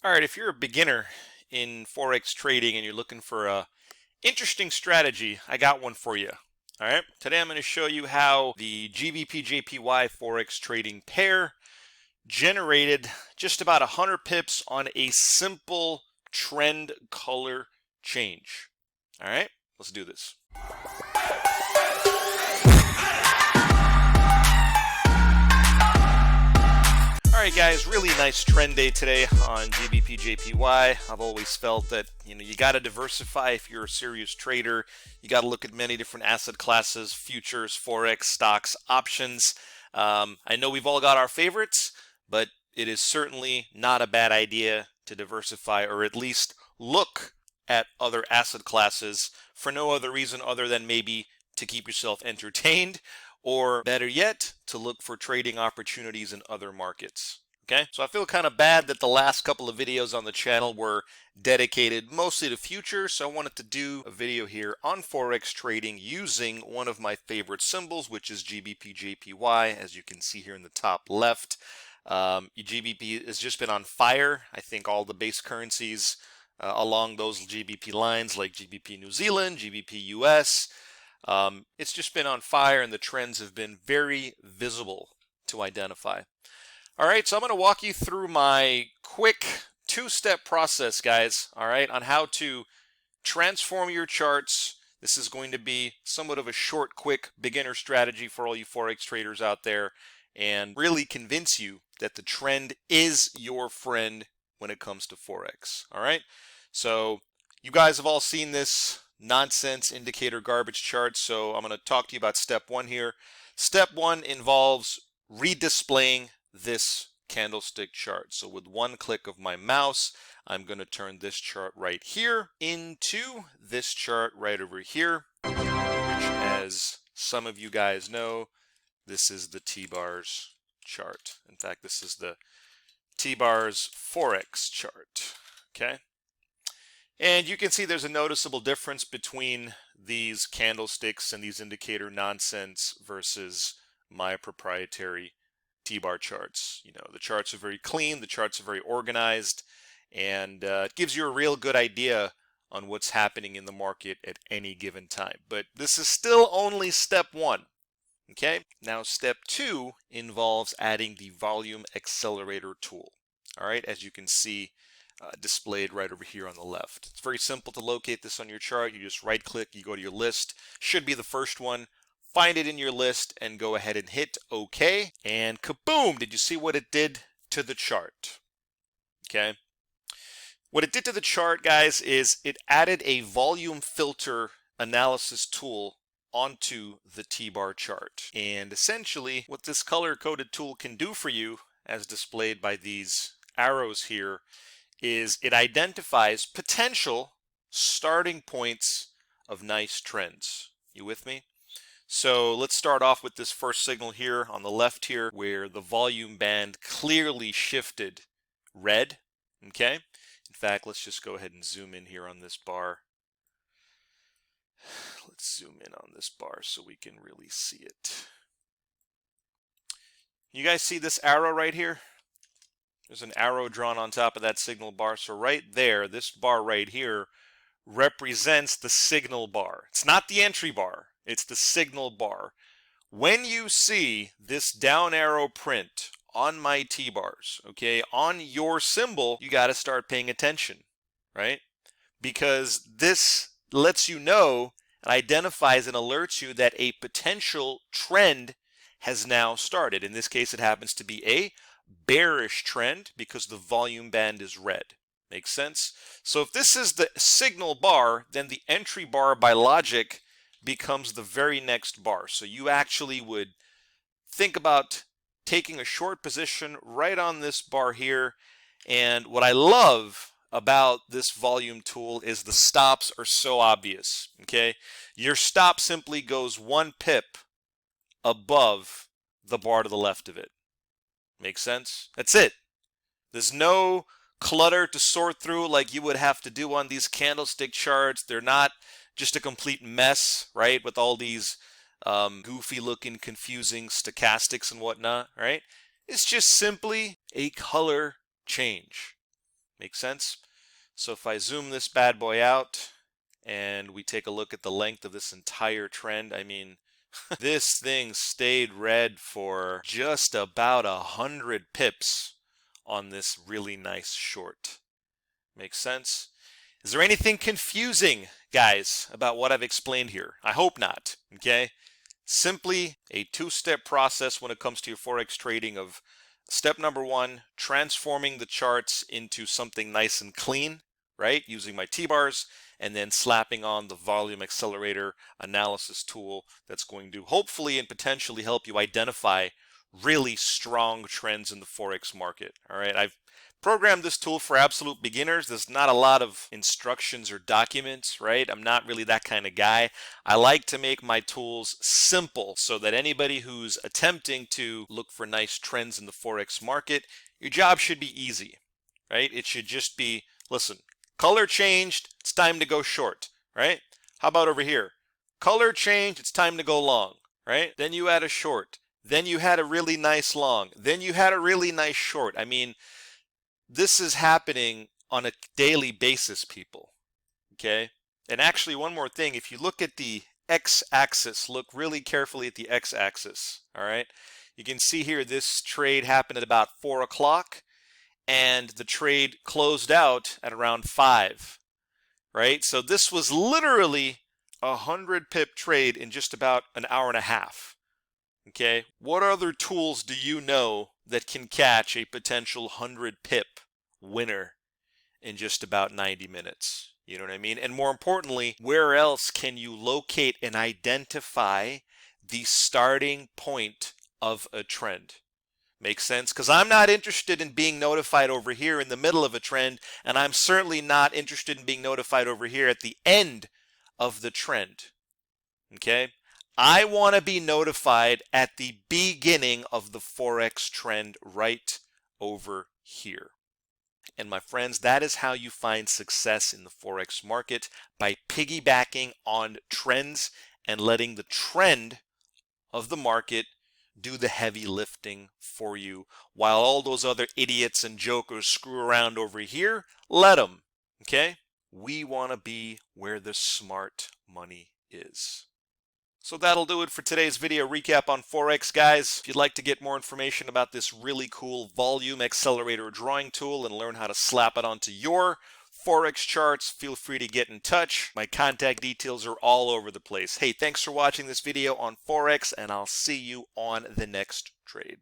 All right, if you're a beginner in Forex trading and you're looking for a interesting strategy, I got one for you. All right, today I'm going to show you how the GBPJPY Forex trading pair generated just about 100 pips on a simple trend color change. All right, let's do this. Alright guys, really nice trend day today on GBPJPY. I've always felt that you got to diversify if you're a serious trader. You got to look at many different asset classes, futures, forex, stocks, options. I know we've all got our favorites, but it is certainly not a bad idea to diversify or at least look at other asset classes for no other reason other than maybe to keep yourself entertained, or better yet, to look for trading opportunities in other markets. Okay, so I feel kind of bad that the last couple of videos on the channel were dedicated mostly to futures, so I wanted to do a video here on Forex trading using one of my favorite symbols, which is GBPJPY, as you can see here in the top left. GBP has just been on fire. I think all the base currencies along those GBP lines, like GBP New Zealand, GBP US, it's just been on fire, and the trends have been very visible to identify. All right, so I'm going to walk you through my quick two-step process, guys, all right, on how to transform your charts. This is going to be somewhat of a short, quick beginner strategy for all you Forex traders out there, and really convince you that the trend is your friend when it comes to Forex. All right, so you guys have all seen this nonsense indicator garbage chart, so I'm going to talk to you about step one here. Step one involves redisplaying this candlestick chart. So with one click of my mouse, I'm going to turn this chart right here into this chart right over here, which, as some of you guys know, this is the T-bars chart. In fact, this is the T-bars Forex chart. Okay. And you can see there's a noticeable difference between these candlesticks and these indicator nonsense versus my proprietary T-bar charts. The charts are very clean, the charts are very organized, and it gives you a real good idea on what's happening in the market at any given time. But this is still only step one. Okay, now step two involves adding the volume accelerator tool. All right, as you can see, displayed right over here on the left. It's very simple to locate this on your chart. You just right click, you go to your list, should be the first one, find it in your list, and go ahead and hit OK, and kaboom! Did you see what it did to the chart? Okay, what it did to the chart, guys, is it added a volume filter analysis tool onto the T-bar chart. And essentially what this color-coded tool can do for you, as displayed by these arrows here, is it identifies potential starting points of nice trends. You with me? So let's start off with this first signal here on the left here, where the volume band clearly shifted red. Okay, in fact, let's just go ahead and zoom in here on this bar. Let's zoom in on this bar so we can really see it. You guys see this arrow right here? There's an arrow drawn on top of that signal bar. So right there, this bar right here represents the signal bar. It's not the entry bar, it's the signal bar. When you see this down arrow print on my T-bars, okay, on your symbol, you got to start paying attention, right? Because this lets you know, identifies and alerts you that a potential trend has now started. In this case, it happens to be a bearish trend because the volume band is red. Makes sense? So if this is the signal bar, then the entry bar by logic becomes the very next bar. So you actually would think about taking a short position right on this bar here. And what I love about this volume tool is the stops are so obvious. Okay, your stop simply goes 1 pip above the bar to the left of it. Make sense? That's it. There's no clutter to sort through like you would have to do on these candlestick charts. They're not just a complete mess, right, with all these goofy looking, confusing stochastics and whatnot, right? It's just simply a color change. Make sense? So if I zoom this bad boy out and we take a look at the length of this entire trend, I mean, this thing stayed red for just about 100 pips on this really nice short. Makes sense? Is there anything confusing, guys, about what I've explained here? I hope not, okay? Simply a two-step process when it comes to your Forex trading of step number one, transforming the charts into something nice and clean, right? Using my T-bars, and then slapping on the volume accelerator analysis tool that's going to hopefully and potentially help you identify really strong trends in the Forex market. All right, I've programmed this tool for absolute beginners. There's not a lot of instructions or documents, right? I'm not really that kind of guy. I like to make my tools simple so that anybody who's attempting to look for nice trends in the Forex market, your job should be easy, right? It should just be, listen, color changed, it's time to go short, right? How about over here? Color changed, it's time to go long, right? Then you had a short. Then you had a really nice long. Then you had a really nice short. I mean, this is happening on a daily basis, people, okay? And actually, one more thing, if you look at the x-axis, look really carefully at the x-axis, all right? You can see here this trade happened at about 4 o'clock, and the trade closed out at around 5, right? So this was literally a 100 pip trade in just about an hour and a half. Okay, what other tools do you know that can catch a potential 100 pip winner in just about 90 minutes? You know what I mean? And more importantly, where else can you locate and identify the starting point of a trend? Makes sense? Because I'm not interested in being notified over here in the middle of a trend, and I'm certainly not interested in being notified over here at the end of the trend. Okay? I want to be notified at the beginning of the Forex trend right over here. And my friends, that is how you find success in the Forex market, by piggybacking on trends and letting the trend of the market do the heavy lifting for you, while all those other idiots and jokers screw around over here. Let them, okay? We want to be where the smart money is. So that'll do it for today's video recap on Forex, guys. If you'd like to get more information about this really cool volume accelerator drawing tool and learn how to slap it onto your Forex charts, feel free to get in touch. My contact details are all over the place. Hey, thanks for watching this video on Forex, and I'll see you on the next trade.